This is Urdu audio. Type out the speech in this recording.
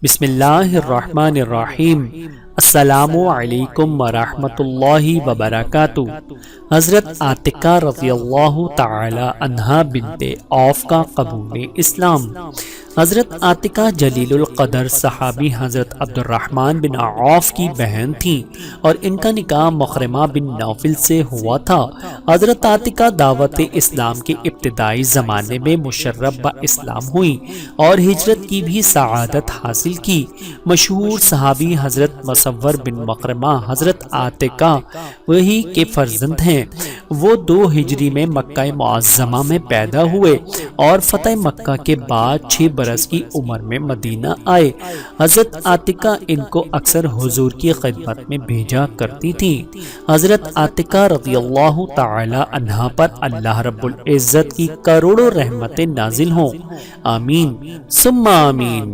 بسم اللہ الرحمن الرحیم۔ السلام علیکم ورحمۃ اللہ وبرکاتہ۔ حضرت عاتقہ رضی اللہ تعالی عنہا بنت عوف کا قبول اسلام۔ حضرت عاتقہ جلیل القدر صحابی حضرت عبد الرحمن بن عوف کی بہن تھیں اور ان کا نکاح مخرمہ بن نوفل سے ہوا تھا۔ حضرت عاتقہ دعوت اسلام کے ابتدائی زمانے میں مشرف با اسلام ہوئی اور ہجرت کی بھی سعادت حاصل کی۔ مشہور صحابی حضرت مصور بن مخرمہ حضرت عاتقہ وہی کے فرزند ہیں۔ وہ 2 ہجری میں مکہ معظمہ میں پیدا ہوئے اور فتح مکہ کے بعد 6 برس کی عمر میں مدینہ آئے۔ حضرت عاتقہ ان کو اکثر حضور کی خدمت میں بھیجا کرتی تھی۔ حضرت عاتقہ رضی اللہ تعالی عنہا پر اللہ رب العزت کی کروڑوں رحمتیں نازل ہوں، آمین ثم آمین۔